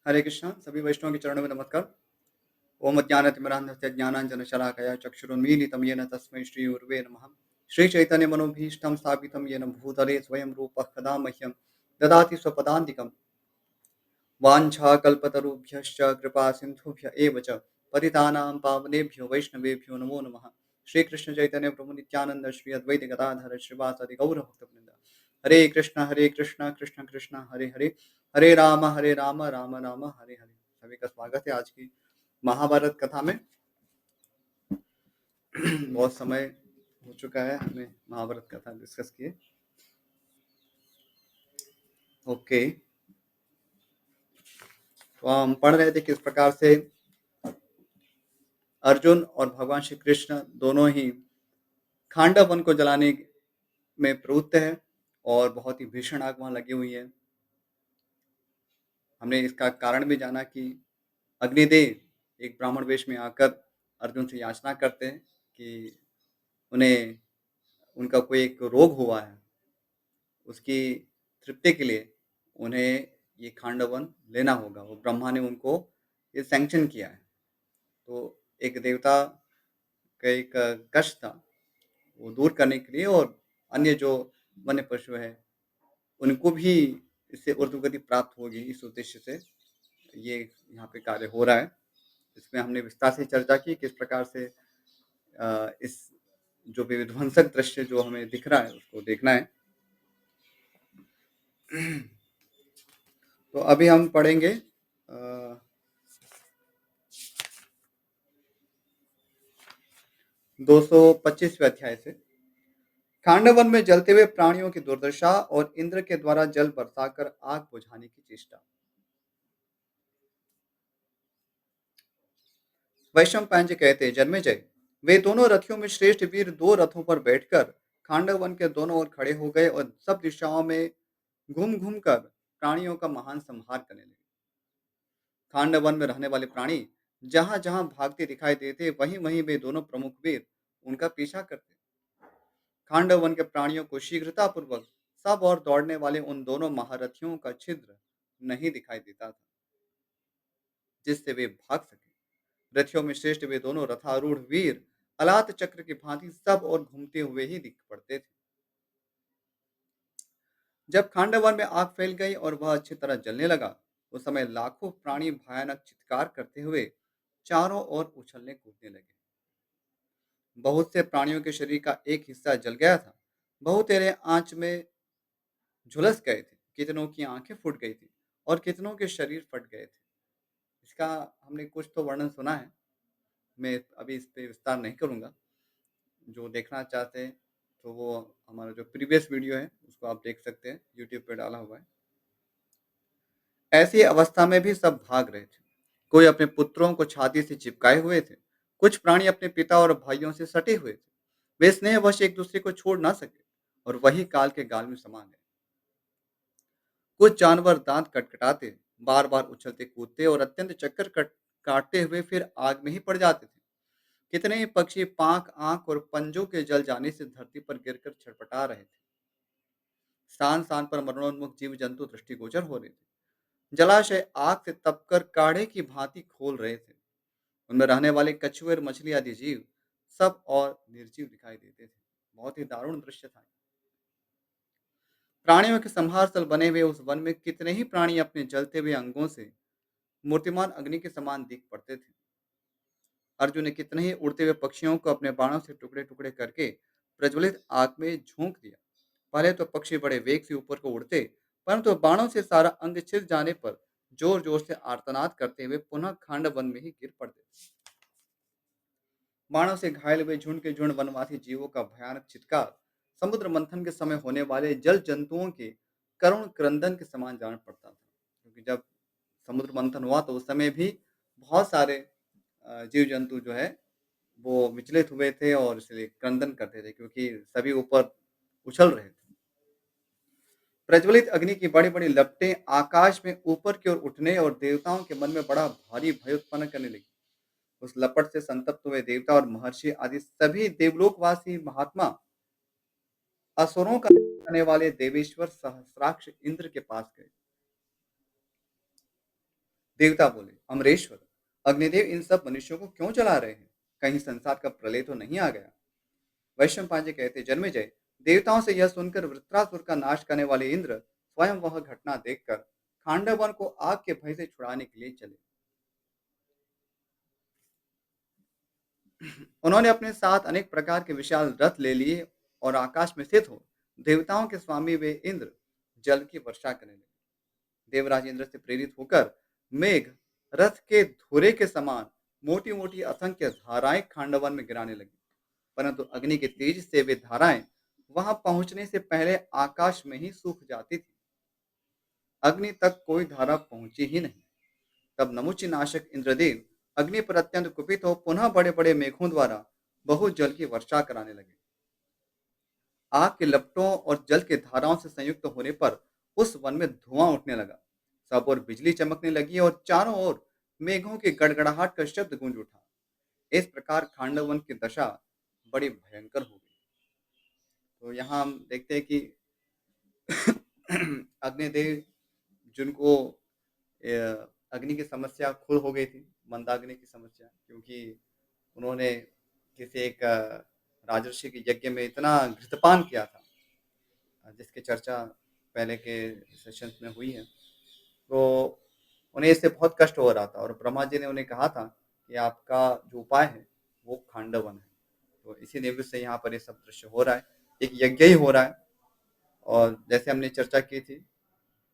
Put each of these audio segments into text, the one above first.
हरे कृष्ण सभी वैष्णव के चरणों में नमस्कार। ओम अज्ञानतिमिरान्धस्य ज्ञानाञ्जनशलाकया चक्षुरुन्मीलितं येन तस्मै श्रीगुरुवे नमः। श्रीचैतन्यमनोभीष्टं स्थापितं येन भूतले स्वयं रूपः कदा मह्यं ददाति स्वपदान्तिकं। वाञ्छाकल्पतरुभ्यश्च कृपासिन्धुभ्य एव च पतितानां पावनेभ्यो वैष्णवेभ्यो नमो नमः। श्रीकृष्ण चैतन्य प्रभु नित्यानंद श्री अद्वैत गदाधर श्रीवासादि गौरभक्तवृंद। हरे कृष्ण कृष्ण कृष्ण हरे हरे, हरे राम राम राम हरे हरे। सभी का स्वागत है आज की महाभारत कथा में। बहुत समय हो चुका है हमें महाभारत कथा डिस्कस किए। ओके, तो हम पढ़ रहे थे किस प्रकार से अर्जुन और भगवान श्री कृष्ण दोनों ही खांडव वन को जलाने में प्रवृत्त है और बहुत ही भीषण आग वहां लगी हुई है। हमने इसका कारण भी जाना कि अग्निदेव एक ब्राह्मण वेश में आकर अर्जुन से याचना करते हैं कि उन्हें उनका कोई एक रोग हुआ है, उसकी तृप्ति के लिए उन्हें ये खांडवन लेना होगा। वो ब्रह्मा ने उनको ये सैंक्शन किया है। तो एक देवता का एक कष्ट था, वो दूर करने के लिए और अन्य जो वन्य पशु है उनको भी इससे ऊर्ध्वगति प्राप्त होगी, इस उद्देश्य से ये यहाँ पे कार्य हो रहा है। इसमें हमने विस्तार से चर्चा की किस प्रकार से इस जो भी विध्वंसक दृश्य जो हमें दिख रहा है उसको देखना है। तो अभी हम पढ़ेंगे 225वें अध्याय से। खांडवन में जलते हुए प्राणियों की दुर्दशा और इंद्र के द्वारा जल बरसाकर आग बुझाने की चेष्टा। वैशम पांच कहते जन्मेजय, वे दोनों रथियों में श्रेष्ठ वीर दो रथों पर बैठकर खांडवन के दोनों ओर खड़े हो गए और सब दिशाओं में घूम घूम कर प्राणियों का महान संहार करने लगे। खांडवन में रहने वाले प्राणी जहां जहां भागते दिखाई देते वहीं वहीं वे दोनों प्रमुख वीर उनका पीछा करते। खांडवन के प्राणियों को शीघ्रतापूर्वक सब और दौड़ने वाले उन दोनों महारथियों का छिद्र नहीं दिखाई देता था जिससे वे भाग सके। रथियों में श्रेष्ठ वे दोनों रथारूढ़ वीर अलात चक्र की भांति सब और घूमते हुए ही दिख पड़ते थे। जब खांडवन में आग फैल गई और वह अच्छी तरह जलने लगा, उस समय लाखों प्राणी भयानक चित्कार करते हुए चारों ओर उछलने कूदने लगे। बहुत से प्राणियों के शरीर का एक हिस्सा जल गया था, बहुतेरे आंच में झुलस गए थे, कितनों की आंखें फूट गई थी और कितनों के शरीर फट गए थे। इसका हमने कुछ तो वर्णन सुना है, मैं अभी इस पे विस्तार नहीं करूंगा। जो देखना चाहते हैं तो वो हमारा जो प्रीवियस वीडियो है उसको आप देख सकते हैं, यूट्यूब पे डाला हुआ है। ऐसी अवस्था में भी सब भाग रहे थे। कोई अपने पुत्रों को छाती से चिपकाए हुए थे, कुछ प्राणी अपने पिता और भाइयों से सटे हुए थे। वे स्नेहवश एक दूसरे को छोड़ ना सके और वही काल के गाल में समा गए। कुछ जानवर दांत कटकटाते, बार बार उछलते कूदते और अत्यंत चक्कर काटते हुए फिर आग में ही पड़ जाते थे। कितने ही पक्षी पांख आंख और पंजों के जल जाने से धरती पर गिरकर छटपटा रहे थे। स्थान स्थान पर मरणोन्मुख जीव जंतु दृष्टिगोचर हो रहे थे। जलाशय आग से तपकर काढ़े की भांति खोल रहे थे। उनमें रहने वाले कछुए और मछली आदि जीव सब और निर्जीव दिखाई देते थे। बहुत ही दारुण दृश्य था। प्राणियों के संहार स्थल बने हुए उस वन में कितने ही प्राणी अपने जलते हुए अंगों से मूर्तिमान अग्नि के समान दिख पड़ते थे। अर्जुन ने कितने ही उड़ते हुए पक्षियों को अपने बाणों से टुकड़े टुकड़े करके प्रज्वलित आग में झोंक दिया। पहले तो पक्षी बड़े वेग से ऊपर को उड़ते, परंतु बाणों से सारा अंग छिद जाने पर जोर जोर से आर्तनाद करते हुए पुनः खांड वन में ही गिर पड़ते। बाणों से घायल हुए झुंड के झुंड वनवासी जीवों का भयानक चित्कार समुद्र मंथन के समय होने वाले जल जंतुओं के करुण क्रंदन के समान जान पड़ता था। क्योंकि जब समुद्र मंथन हुआ तो उस समय भी बहुत सारे जीव जंतु जो है वो विचलित हुए थे और इसलिए क्रंदन करते थे, क्योंकि सभी ऊपर उछल रहे थे। प्रज्वलित अग्नि की बड़ी बड़ी लपटें आकाश में ऊपर की ओर उठने और देवताओं के मन में बड़ा भारी भय उत्पन्न करने लगी। उस लपट से संतप्त हुए देवता और महर्षि आदि सभी देवलोकवासी महात्मा असुरों का नाश करने वाले देवेश्वर सहस्राक्ष इंद्र के पास गए। देवता बोले, अमरेश्वर, अग्निदेव इन सब मनुष्यों को क्यों जला रहे हैं? कहीं संसार का प्रलय तो नहीं आ गया? वैशंपायन जी कहते, जन्मेजय, देवताओं से यह सुनकर वृत्रासुर का नाश करने वाले इंद्र स्वयं वह घटना देखकर खांडव वन को आग के भय से छुड़ाने के लिए चले। उन्होंने अपने साथ अनेक प्रकार के विशाल रथ ले लिए और आकाश में स्थित हो देवताओं के स्वामी वे इंद्र जल की वर्षा करने लगे। देवराज इंद्र से प्रेरित होकर मेघ रथ के धुरे के समान मोटी मोटी असंख्य धाराएं खांडवन में गिराने लगी, परंतु अग्नि के तेज से वे धाराएं वहां पहुंचने से पहले आकाश में ही सूख जाती थी। अग्नि तक कोई धारा पहुंची ही नहीं। तब नमुची नाशक इंद्रदेव अग्नि पर अत्यंत कुपित हो पुनः बड़े बड़े मेघों द्वारा बहुत जल की वर्षा कराने लगे। आग के लपटों और जल के धाराओं से संयुक्त होने पर उस वन में धुआं उठने लगा। सब और बिजली चमकने लगी और चारों ओर मेघों की गड़गड़ाहट का शब्द गूंज उठा। इस प्रकार खांडव वन की दशा बड़ी भयंकर हो गई। तो यहाँ हम देखते हैं कि अग्निदेव जिनको अग्नि की समस्या खुद हो गई थी, मंदाग्नि की समस्या, क्योंकि उन्होंने किसी एक राजर्षि के यज्ञ में इतना घृतपान किया था, जिसकी चर्चा पहले के सेशंस में हुई है। तो उन्हें इससे बहुत कष्ट हो रहा था और ब्रह्मा जी ने उन्हें कहा था कि आपका जो उपाय है वो खांडवन है। तो इसी निवृत्त से यहाँ पर ये सब दृश्य हो रहा है, एक यज्ञ ही हो रहा है। और जैसे हमने चर्चा की थी,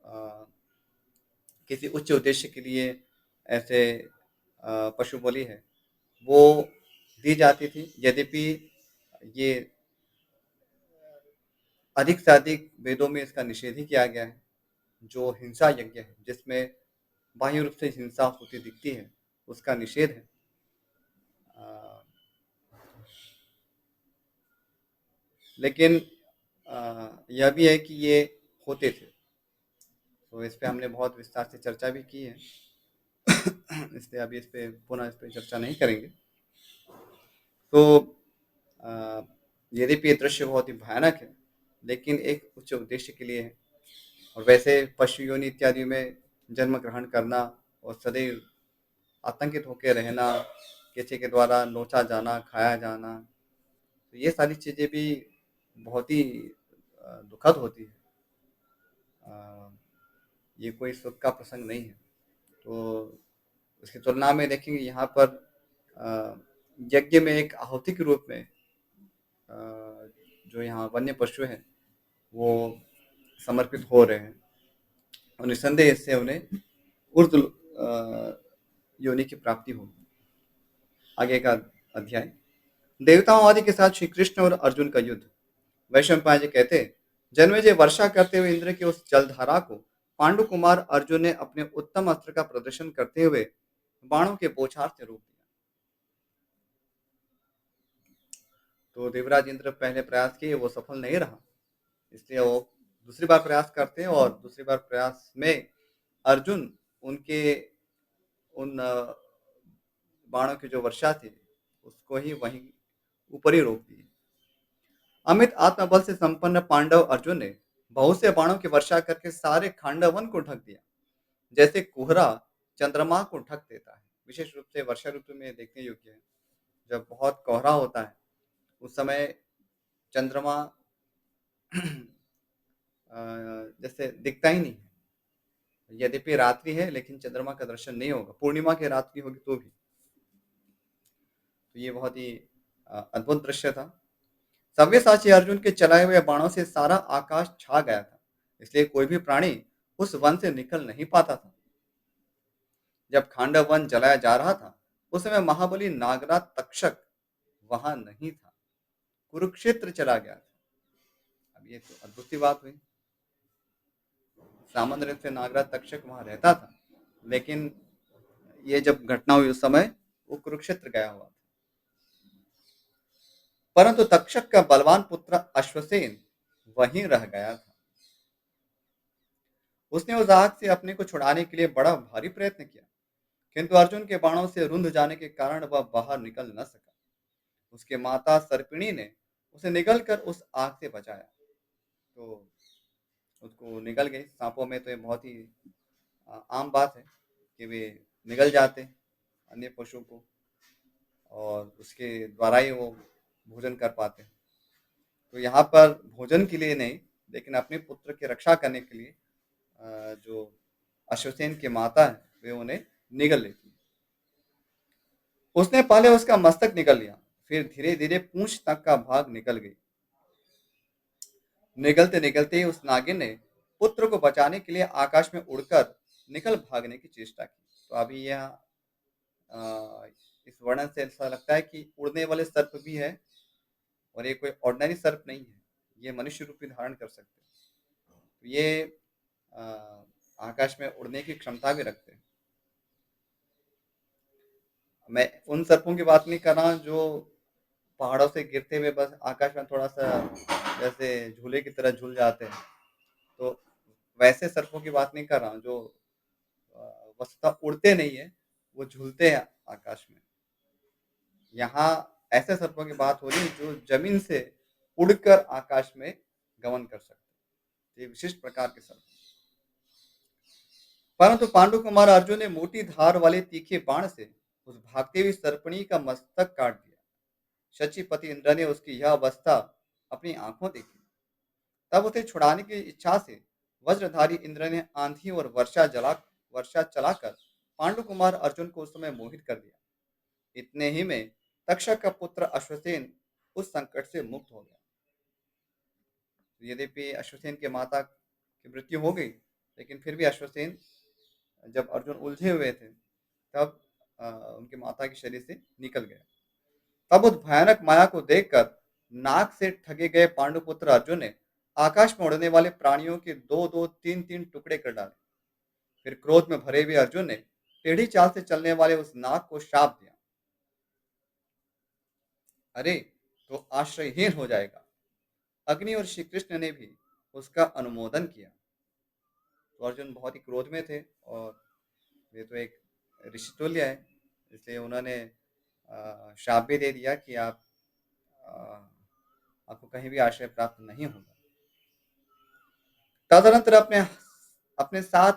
अ, किसी उच्च उद्देश्य के लिए ऐसे पशु बलि है वो दी जाती थी। यद्यपि ये अधिक से अधिक वेदों में इसका निषेध ही किया गया है। जो हिंसा यज्ञ है जिसमें बाह्य रूप से हिंसा होती दिखती है उसका निषेध है। अ, लेकिन यह भी है कि ये होते थे। तो इस पे हमने बहुत विस्तार से चर्चा भी की है। इसलिए अभी इस पे पुनः इस पे चर्चा नहीं करेंगे। तो अ, यद्यपि ये दृश्य बहुत ही भयानक है लेकिन एक उच्च उद्देश्य के लिए है। और वैसे पशु योनि इत्यादि में जन्म ग्रहण करना और सदैव आतंकित होकर रहना, किसी के द्वारा नोचा जाना, खाया जाना, तो ये सारी चीज़ें भी बहुत ही दुखद होती है। अ, ये कोई सुख का प्रसंग नहीं है। तो उसकी तुलना में देखेंगे यहाँ पर अ, यज्ञ में एक आहुति के रूप में जो यहाँ वन्य पशु हैं वो समर्पित हो रहे हैं और निस्संदेह इससे उन्हें ऊर्ध्व योनि की प्राप्ति होगी। आगे का अध्याय, देवताओं आदि के साथ श्री कृष्ण और अर्जुन का युद्ध। वैशंपायन जी कहते हैं, जन्मेजय, वर्षा करते हुए इंद्र की उस जलधारा को पांडु कुमार अर्जुन ने अपने उत्तम अस्त्र का प्रदर्शन करते हुए बाणों के बौछार से रोक दिया। तो देवराज इंद्र पहले प्रयास किए, वो सफल नहीं रहा, इसलिए वो दूसरी बार प्रयास करते हैं और दूसरी बार प्रयास में अर्जुन उनके उन बाणों की जो वर्षा थी उसको ही वहीं ऊपर ही रोक दी। अमित आत्मबल से संपन्न पांडव अर्जुन ने बहुत से बाणों की वर्षा करके सारे खांडवन को ढक दिया, जैसे कोहरा चंद्रमा को ढक देता है। विशेष रूप से वर्षा ऋतु में देखने योग्य है। जब बहुत कोहरा होता है उस समय चंद्रमा जैसे दिखता ही नहीं है। यद्यपि रात्रि है लेकिन चंद्रमा का दर्शन नहीं होगा, पूर्णिमा की रात्रि होगी तो भी। तो ये बहुत ही अद्भुत दृश्य था। सव्यसाची अर्जुन के चलाए हुए बाणों से सारा आकाश छा गया था, इसलिए कोई भी प्राणी उस वन से निकल नहीं पाता था। जब खांडव वन जलाया जा रहा था उस समय महाबली नागराज तक्षक वहां नहीं था, कुरुक्षेत्र चला गया था। अब ये तो अद्भुत सी बात हुई। सामान्य रूप से नागराज तक्षक वहां रहता था, लेकिन ये जब घटना हुई उस समय वो कुरुक्षेत्र गया हुआ था। परंतु तक्षक का बलवान पुत्र अश्वसेन वहीं रह गया था। उसने उस आग से अपने को छुड़ाने के लिए बड़ा भारी प्रयत्न किया, किंतु अर्जुन के बाणों से रुंध जाने के कारण वह बाहर निकल न सका। उसके माता सर्पिणी ने उसे निगलकर उस आग से बचाया। तो उसको निगल गई। सांपों में तो ये बहुत ही आम बात है कि वे निगल जाते अन्य पशु को, और उसके द्वारा ही वो भोजन कर पाते हैं। तो यहाँ पर भोजन के लिए नहीं, लेकिन अपने पुत्र की रक्षा करने के लिए जो अश्वसेन की माता है, वे उन्हें निगल लेती है। उसने पहले उसका मस्तक निगल लिया, फिर धीरे-धीरे पूँछ तक का भाग निकल गई। निगलते-निगलते ही उस नागिन ने पुत्र को बचाने के लिए आकाश में उड़कर निकल भागने की चेष्टा की। तो अभी यह इस वर्णन से ऐसा लगता है कि उड़ने वाले सर्प भी है, और ये कोई ऑर्डिनरी सर्प नहीं है, ये मनुष्य रूप भी धारण कर सकते हैं। तो ये अ, आकाश में उड़ने की क्षमता भी रखते हैं। मैं उन सर्पों की बात नहीं कर रहा जो पहाड़ों से गिरते हुए बस आकाश में थोड़ा-सा जैसे झूले की तरह झूल जाते हैं। तो वैसे सर्पों की बात नहीं कर रहा हूँ जो वस्तुतः उड़ते नहीं हैं, वो झूलते हैं आकाश में। यहाँ ऐसे सर्पों की बात हो रही है जो ज़मीन से उड़कर आकाश में गमन कर सकते हैं। ये विशिष्ट प्रकार के सर्प। परंतु पांडु कुमार अर्जुन ने मोटी धार वाले तीखे बाण से उस भागती हुई सर्पणी का मस्तक काट दिया। शचीपति इंद्र ने उसकी यह अवस्था अपनी आंखों देखी। तब उसे छुड़ाने की इच्छा से वज्रधारी इंद्र ने आंधी और वर्षा चलाकर पांडु कुमार अर्जुन को उस समय मोहित कर दिया। इतने ही में तक्षक का पुत्र अश्वसेन उस संकट से मुक्त हो गया। यद्यपि अश्वसेन की माता की मृत्यु हो गई, लेकिन फिर भी अश्वसेन जब अर्जुन उलझे हुए थे, तब उनकी माता के शरीर से निकल गया। तब उस भयानक माया को देखकर नाक से ठगे गए पांडुपुत्र अर्जुन ने आकाश में उड़ने वाले प्राणियों के दो दो तीन तीन टुकड़े कर डाले। फिर क्रोध में भरे हुए अर्जुन ने टेढ़ी चाल से चलने वाले उस नाग को शाप दिया, अरे तो आश्रयहीन हो जाएगा। अग्नि और श्री कृष्ण ने भी उसका अनुमोदन किया। तो अर्जुन बहुत ही क्रोध में थे, और वे तो एक ऋषितुल्य है, इसलिए उन्होंने शाप भी दे दिया कि अ, आपको कहीं भी आश्रय प्राप्त नहीं होगा। तदनंतर अपने अपने साथ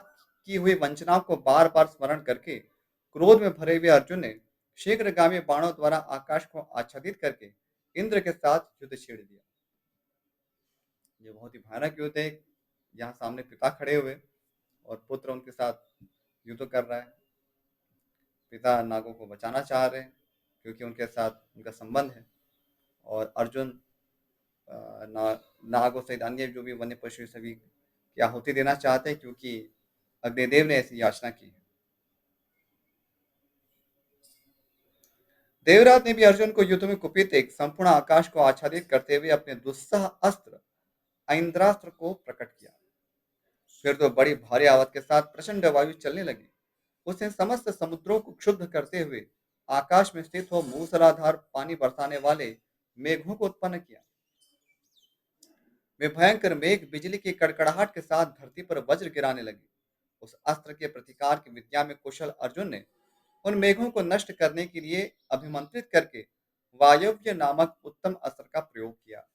की हुई वंचनाओं को बार बार स्मरण करके क्रोध में भरे हुए अर्जुन ने शीघ्रगामी बाणों द्वारा आकाश को आच्छादित करके इंद्र के साथ युद्ध छेड़ दिया। ये बहुत ही भयानक युद्ध है। यहाँ सामने पिता खड़े हुए और पुत्र उनके साथ युद्ध कर रहा है। पिता नागों को बचाना चाह रहे हैं क्योंकि उनके साथ उनका संबंध है, और अर्जुन नागों सहित अन्य जो भी वन्य पशु सभी की आहुति देना चाहते हैं, क्योंकि अग्निदेव ने ऐसी याचना की है। देवराज ने भी अर्जुन को युद्ध में कुपित एक संपूर्ण आकाश को आच्छादित करते हुए अपने दुस्सह अस्त्र ऐन्द्रास्त्र को प्रकट किया। फिर तो बड़ी भारी आवाज के साथ प्रचंड वायु चलने लगी। उसने समस्त समुद्रों को क्षुब्ध करते हुए आकाश में स्थित हो मूसलाधार पानी बरसाने वाले मेघों को उत्पन्न किया। वे भयंकर मेघ बिजली की कड़कड़ाहट के साथ धरती पर वज्र गिराने लगे। उस अस्त्र के प्रतिकार की विद्या में कुशल अर्जुन ने उन मेघों को नष्ट करने के लिए अभिमंत्रित करके वायव्य नामक उत्तम अस्त्र का प्रयोग किया।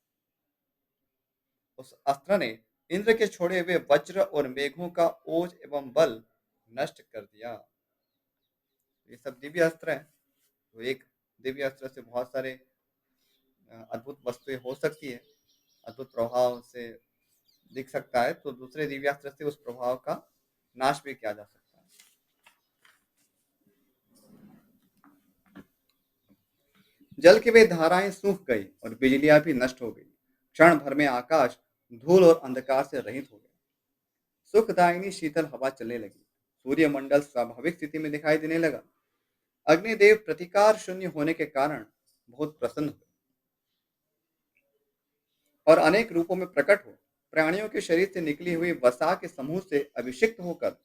उस अस्त्र ने इंद्र के छोड़े हुए वज्र और मेघों का ओज एवं बल नष्ट कर दिया। ये सब दिव्य अस्त्र हैं। तो एक दिव्य अस्त्र से बहुत सारे अद्भुत वस्तुएं हो सकती है, अद्भुत प्रभाव से दिख सकता है, तो दूसरे दिव्यास्त्र से उस प्रभाव का नाश भी किया जा सकता है। जल की वे धाराएं सूख गई और बिजलियां भी नष्ट हो गई। क्षण भर में आकाश धूल और अंधकार से रहित हो गया। सुखदायिनी शीतल हवा चलने लगी। सूर्यमंडल स्वाभाविक स्थिति में दिखाई देने लगा। अग्निदेव प्रतिकार शून्य होने के कारण बहुत प्रसन्न हुए और अनेक रूपों में प्रकट हो प्राणियों के शरीर से निकली हुई वसा के समूह से अभिषिक्त होकर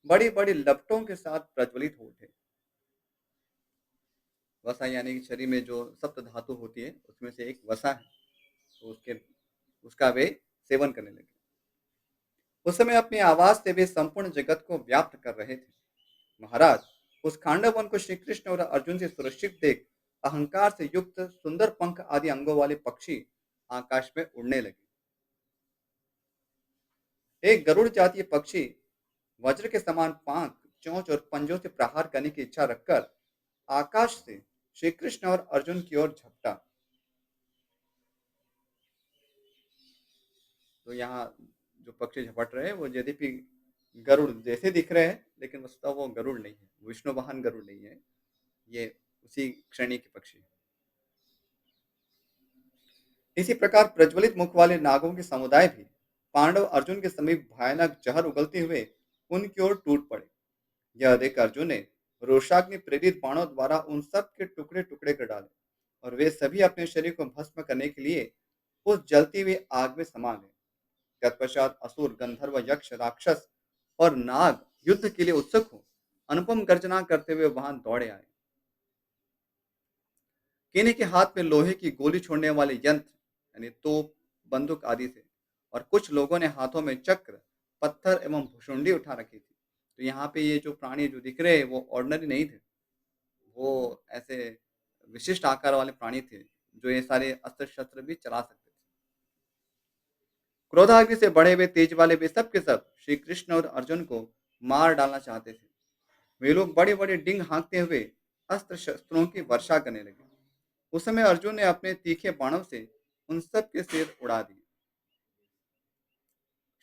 बड़ी बड़ी लपटों के साथ प्रज्वलित हो उठे। वसा यानी कि शरीर में जो सप्त धातु होती है, उसमें से एक वसा है। तो उसका वे सेवन करने लगे। उस समय अपनी आवाज से वे संपूर्ण जगत को व्याप्त कर रहे थे। महाराज, उस खांडव वन को श्री कृष्ण और अर्जुन से सुरक्षित देख अहंकार से युक्त सुंदर पंख आदि अंगों वाले पक्षी आकाश में उड़ने लगे। एक गरुड़ जातीय पक्षी वज्र के समान पांख चोंच और पंजों से प्रहार करने की इच्छा रखकर आकाश से श्री कृष्ण और अर्जुन की ओर झपटा। तो यहाँ जो पक्षी झपट रहे हैं वो यद्यपि गरुड़ जैसे दिख रहे हैं, लेकिन वस्तुतः वो गरुड़ नहीं है, विष्णु वाहन गरुड़ नहीं है, ये उसी श्रेणी के पक्षी हैं। इसी प्रकार प्रज्वलित मुख वाले नागों के समुदाय भी पांडव अर्जुन के समीप भयानक जहर उगलते हुए उनकी ओर टूट पड़े। यह देख अर्जुन ने रोषाग्नि प्रेरित बाणों द्वारा उन सब के टुकड़े टुकड़े कर डाले और वे सभी अपने शरीर को भस्म करने के लिए उस जलती हुई आग में समा गए। तत्पश्चात असुर गंधर्व यक्ष राक्षस और नाग युद्ध के लिए उत्सुक हो अनुपम गर्जना करते हुए वहां दौड़े आए। किन्हीं के हाथ में लोहे की गोली छोड़ने वाले यंत्र यानी तोप बंदूक आदि थे और कुछ लोगों ने हाथों में चक्र पत्थर एवं भुषुंडी उठा रखी थी। तो यहाँ पे ये जो प्राणी जो दिख रहे हैं वो ऑर्डिनरी नहीं थे, वो ऐसे विशिष्ट आकार वाले प्राणी थे जो ये सारे अस्त्र शस्त्र भी चला सकते थे। क्रोधाग्नि से बढ़े हुए तेज वाले वे सब के सब श्री कृष्ण और अर्जुन को मार डालना चाहते थे। वे लोग बड़े बड़े डिंग हाँकते हुए अस्त्र शस्त्रों की वर्षा करने लगे। उस समय अर्जुन ने अपने तीखे बाणों से उन सब के सिर उड़ा दिए।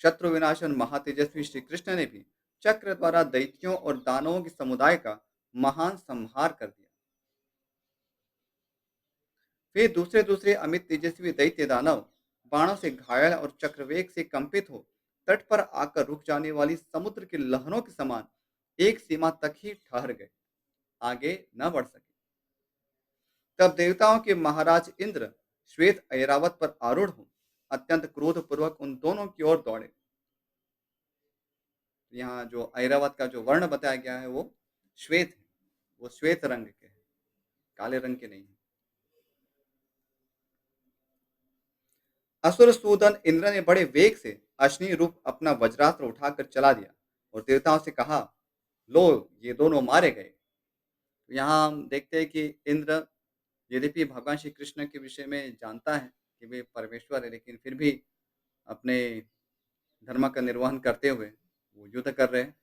शत्रु विनाशन महातेजस्वी श्री कृष्ण ने भी चक्र द्वारा दैत्यों और दानवों के समुदाय का महान संहार कर दिया। फिर दूसरे दूसरे अमित तेजस्वी दैत्य दानव बाणों से घायल और चक्रवेग से कंपित हो तट पर आकर रुक जाने वाली समुद्र की लहरों के समान एक सीमा तक ही ठहर गए, आगे न बढ़ सके। तब देवताओं के महाराज इंद्र श्वेत ऐरावत पर आरूढ़ हो अत्यंत क्रोध पूर्वक उन दोनों की ओर दौड़े। यहाँ जो ऐरावत का जो वर्ण बताया गया है वो श्वेत है, वो श्वेत रंग के हैं, काले रंग के नहीं है। असुर सूदन इंद्र ने बड़े वेग से अश्नि रूप अपना वज्रास्त्र उठाकर चला दिया और देवताओं से कहा, लो ये दोनों मारे गए। तो यहाँ हम देखते हैं कि इंद्र यद्यपि भगवान श्री कृष्ण के विषय में जानता है कि वे परमेश्वर है, लेकिन फिर भी अपने धर्म का निर्वहन करते हुए वो युद्ध कर रहे हैं।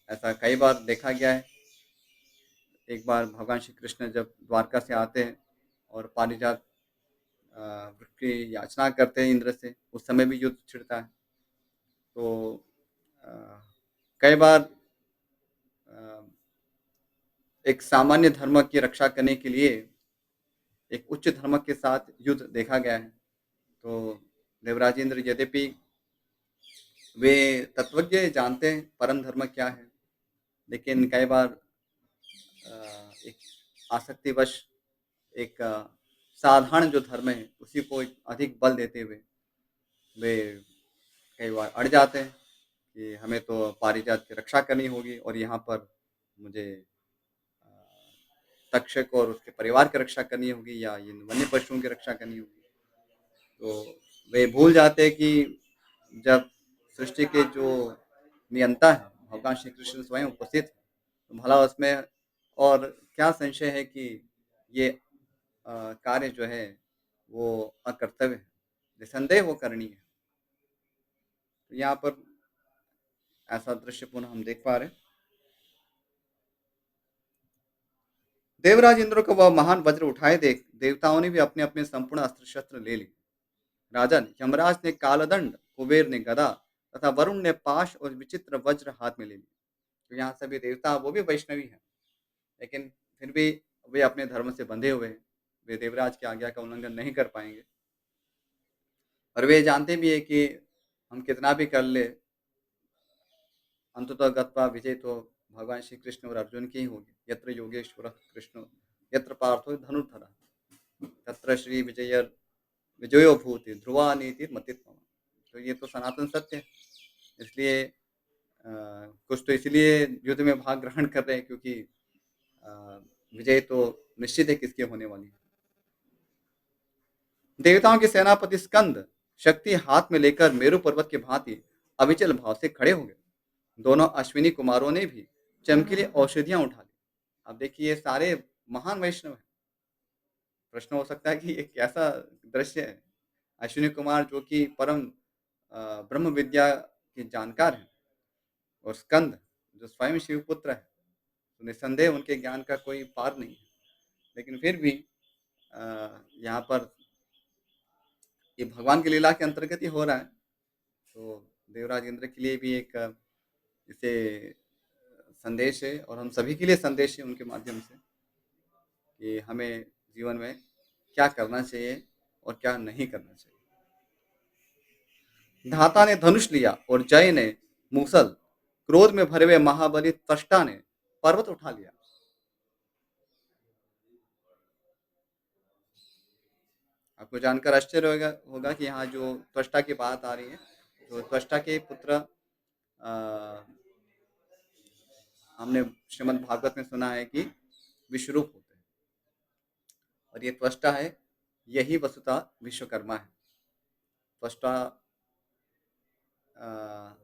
ऐसा कई बार देखा गया है। एक बार भगवान श्री कृष्ण जब द्वारका से आते हैं और पारिजात वृक्ष की याचना करते हैं इंद्र से, उस समय भी युद्ध छिड़ता है। तो अ, कई बार अ, एक सामान्य धर्म की रक्षा करने के लिए एक उच्च धर्म के साथ युद्ध देखा गया है। तो देवराज इंद्र यद्यपि वे तत्वज्ञ जानते हैं परम धर्म क्या है, लेकिन कई बार एक आसक्तिवश एक साधारण जो धर्म है उसी को एक अधिक बल देते हुए वे कई बार अड़ जाते हैं कि हमें तो पारिजात की रक्षा करनी होगी और यहाँ पर मुझे अ, तक्षक और उसके परिवार की रक्षा करनी होगी या इन वन्य पशुओं की रक्षा करनी होगी। तो वे भूल जाते हैं कि जब सृष्टि के जो नियंता है भगवान श्री कृष्ण स्वयं उपस्थित है, तो भला उसमें और क्या संशय है कि ये कार्य जो है वो अकर्तव्य है, निसंदेह वो करनी है। तो यहाँ पर ऐसा दृश्य पुनः हम देख पा रहे हैं। देवराज इंद्र को वह महान वज्र उठाए देख देवताओं ने भी अपने अपने संपूर्ण अस्त्र शस्त्र ले लिए। राजन यमराज ने कालदंड, कुबेर ने गदा तथा वरुण ने पाश और विचित्र वज्र हाथ में ले लिए। तो यहाँ सभी देवता वो भी वैष्णवी हैं, लेकिन फिर भी वे अपने धर्म से बंधे हुए हैं। वे देवराज की आज्ञा का उल्लंघन नहीं कर पाएंगे और वे जानते भी है कि हम कितना भी कर ले, अंततः गत्वा विजय तो भगवान श्री कृष्ण और अर्जुन की ही होगी। यत्र योगेश्वर कृष्ण यत्र पार्थो धनुर्धर तत्र श्री विजय विजयो भूति ध्रुवा नीति मतित्व। तो ये तो सनातन सत्य है। इसलिए कुछ तो इसलिए युद्ध में भाग ग्रहण कर रहे हैं क्योंकि अ, विजय तो निश्चित है किसकी होने वाली है। देवताओं के सेनापति स्कंद शक्ति हाथ में लेकर मेरु पर्वत के भांति अविचल भाव से खड़े हो गए। दोनों अश्विनी कुमारों ने भी चमकीली औषधियां उठा ली। अब देखिए ये सारे महान वैष्णव हैं। प्रश्न हो सकता है कि ये कैसा दृश्य है। अश्विनी कुमार जो कि परम ब्रह्म विद्या के जानकार हैं और स्कंद जो स्वयं शिवपुत्र है, तो निस्संदेह उनके ज्ञान का कोई पार नहीं है। लेकिन फिर भी अ, यहाँ पर ये भगवान की लीला के अंतर्गत ही हो रहा है। तो देवराज इंद्र के लिए भी एक इसे संदेश है और हम सभी के लिए संदेश है उनके माध्यम से कि हमें जीवन में क्या करना चाहिए और क्या नहीं करना चाहिए। धाता ने धनुष लिया और जय ने मूसल, क्रोध में भरे हुए महाबली त्वष्टा ने पर्वत उठा लिया। आपको जानकर आश्चर्य होगा कि यहाँ जो त्वष्टा की बात आ रही है, तो त्वष्टा के पुत्र अ, हमने श्रीमद् भागवत में सुना है कि विश्वरूप होते हैं और ये त्वष्टा है, यही वसुता विश्वकर्मा है। त्वष्टा अ,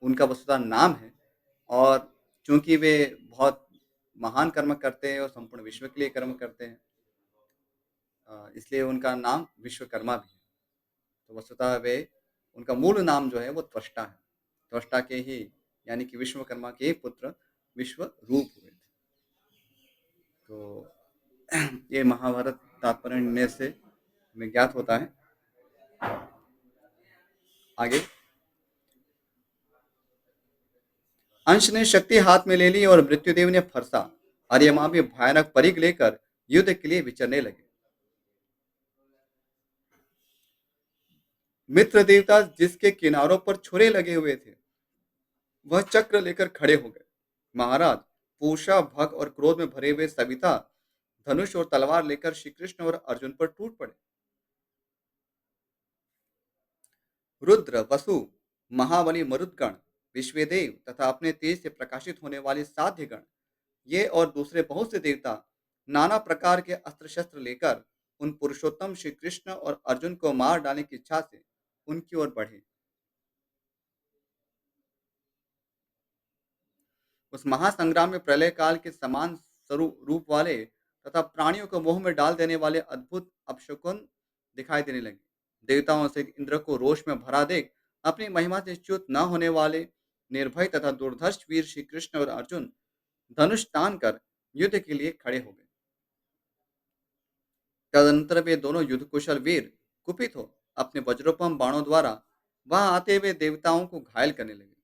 उनका वसुधा नाम है और चूंकि वे बहुत महान कर्म करते हैं और संपूर्ण विश्व के लिए कर्म करते हैं, इसलिए उनका नाम विश्वकर्मा भी है। तो वस्तुतः वे उनका मूल नाम जो है वो त्वष्टा है। त्वष्टा के ही यानी कि विश्वकर्मा के ही पुत्र विश्वरूप हुए थे। तो ये महाभारत तात्पर्य निर्णय से हमें ज्ञात होता है। आगे अंश ने शक्ति हाथ में ले ली और मृत्युदेव ने फरसा। आर्यमा भी भयानक परिघ लेकर युद्ध के लिए विचरने लगे। मित्र देवता जिसके किनारों पर छुरे लगे हुए थे, वह चक्र लेकर खड़े हो गए। महाराज पूषा भग और क्रोध में भरे हुए सविता धनुष और तलवार लेकर श्री कृष्ण और अर्जुन पर टूट पड़े। रुद्र वसु महाबली मरुदगण विश्वदेव तथा अपने तेज से प्रकाशित होने वाले साध्य गण, ये और दूसरे बहुत से देवता नाना प्रकार के अस्त्र शस्त्र लेकर उन पुरुषोत्तम श्री कृष्ण और अर्जुन को मार डालने की इच्छा से उनकी ओर बढ़े। उस महासंग्राम में प्रलय काल के समान स्वरूप रूप वाले तथा प्राणियों को मोह में डाल देने वाले अद्भुत अपशकुन दिखाई देने लगे। देवताओं से इंद्र को रोष में भरा देख अपनी महिमा से च्युत न होने वाले निर्भय तथा दुर्धर्ष वीर श्री कृष्ण और अर्जुन धनुष तान कर युद्ध के लिए खड़े हो गए। तदनंतर वे दोनों युद्ध कुशल वीर कुपित हो अपने वज्रोपम बाणों द्वारा वहां आते हुए देवताओं को घायल करने लगे।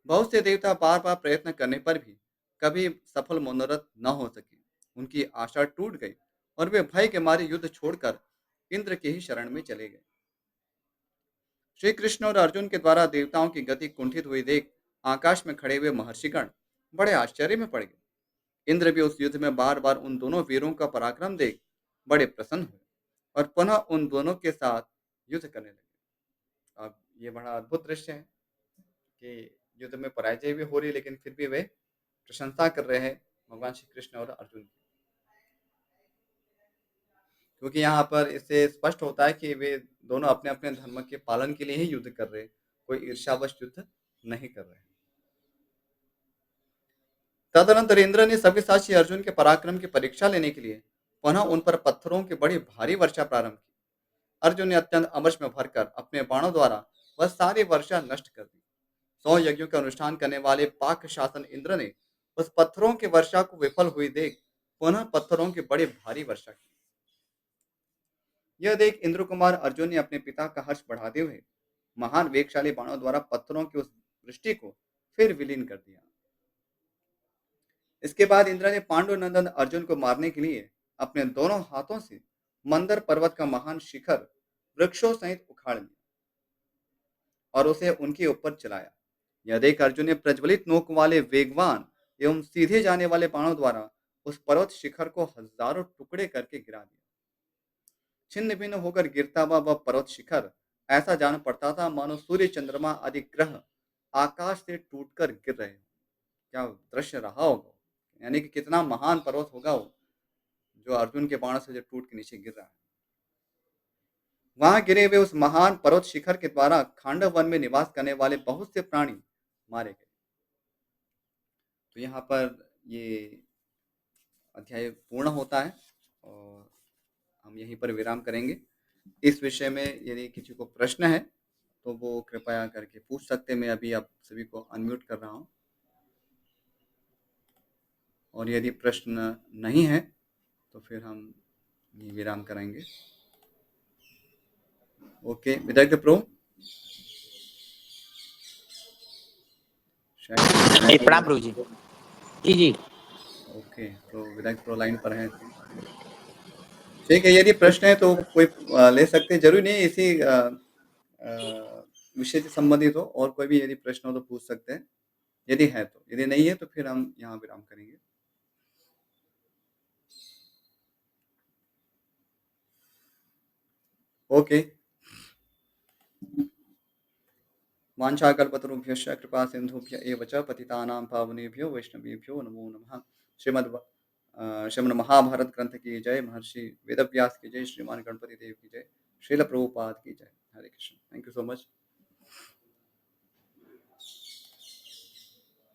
बहुत से देवता बार बार प्रयत्न करने पर भी कभी सफल मनोरथ न हो सके। उनकी आशा टूट गई और वे भय के मारे युद्ध छोड़कर इंद्र के ही शरण में चले गए। श्री कृष्ण और अर्जुन के द्वारा देवताओं की गति कुंठित हुई देख आकाश में खड़े हुए महर्षिगण बड़े आश्चर्य में पड़ गए। इंद्र भी उस युद्ध में बार बार उन दोनों वीरों का पराक्रम देख बड़े प्रसन्न हुए और पुनः उन दोनों के साथ युद्ध करने लगे। अब ये बड़ा अद्भुत दृश्य है कि युद्ध में पराजय भी हो रही है, लेकिन फिर भी वे प्रशंसा कर रहे हैं भगवान श्री कृष्ण और अर्जुन की। क्योंकि यहाँ पर इससे स्पष्ट होता है कि वे दोनों अपने अपने धर्म के पालन के लिए ही युद्ध कर रहे हैं, कोई ईर्ष्यावश युद्ध नहीं कर रहे हैं। तदनंतर इंद्र ने सव्यसाची अर्जुन के पराक्रम की परीक्षा लेने के लिए पुनः उन पर पत्थरों की बड़ी भारी वर्षा प्रारंभ की। अर्जुन ने अत्यंत अमर्ष में भरकर अपने बाणों द्वारा वह सारी वर्षा नष्ट कर दी। 100 यज्ञों का अनुष्ठान करने वाले पाक शासन इंद्र ने उस पत्थरों की वर्षा को विफल हुई देख पुनः पत्थरों की बड़ी भारी वर्षा की। यह देख इंद्र कुमार अर्जुन ने अपने पिता का हर्ष बढ़ाते हुए महान वेगशाली बाणों द्वारा पत्थरों की उस वृष्टि को फिर विलीन कर दिया। इसके बाद इंद्र ने पांडु नंदन अर्जुन को मारने के लिए अपने दोनों हाथों से मंदर पर्वत का महान शिखर वृक्षों सहित उखाड़ लिया और उसे उनके ऊपर चलाया। यह देख अर्जुन ने प्रज्वलित नोक वाले वेगवान एवं सीधे जाने वाले बाणों द्वारा उस पर्वत शिखर को हजारों टुकड़े करके गिरा दिया। छिन्न भिन्न होकर गिरता हुआ वह पर्वत शिखर ऐसा जान पड़ता था मानो सूर्य चंद्रमा आदि ग्रह आकाश से टूटकर गिर रहे हो। क्या दृश्य रहा होगा, यानी कि कितना महान पर्वत होगा वो जो अर्जुन के बाण से जो टूट के नीचे गिर रहा है। वहां गिरे हुए उस महान पर्वत शिखर के द्वारा खांडव वन में निवास करने वाले बहुत से प्राणी मारे गए। तो यहाँ पर ये अध्याय पूर्ण होता है और हम यहीं पर विराम करेंगे। इस विषय में यदि किसी को प्रश्न है तो वो कृपया करके पूछ सकते हैं। मैं अभी आप सभी को अनम्यूट कर रहा हूँ। और यदि प्रश्न नहीं है, तो फिर हम ये विराम कराएँगे। ओके, विधायक प्रो, शायद ए, प्रणाम प्रभु जी। जी जी। ओके, तो विधायक प्रो लाइन पर हैं। ठीक है, यदि प्रश्न है तो कोई ले सकते हैं, ज़रूरी नहीं है इसी विषय से संबंधित हो, और कोई भी यदि प्रश्न हो तो पूछ सकते हैं, यदि है तो। यदि नहीं है तो फिर हम यहाँ विराम करेंगे। ओके। वाञ्छाकल्पतरुभ्यश्च कृपासिन्धुभ्य एव च पतितानां पावनेभ्यो वैष्णवेभ्यो नमो नमः। श्रीमद् महाभारत ग्रंथ की जय, महर्षि वेदव्यास की जय, श्रीमान गणपति देव की जय, श्रील प्रभुपाद की जय। Hare Krishna. Thank you so much.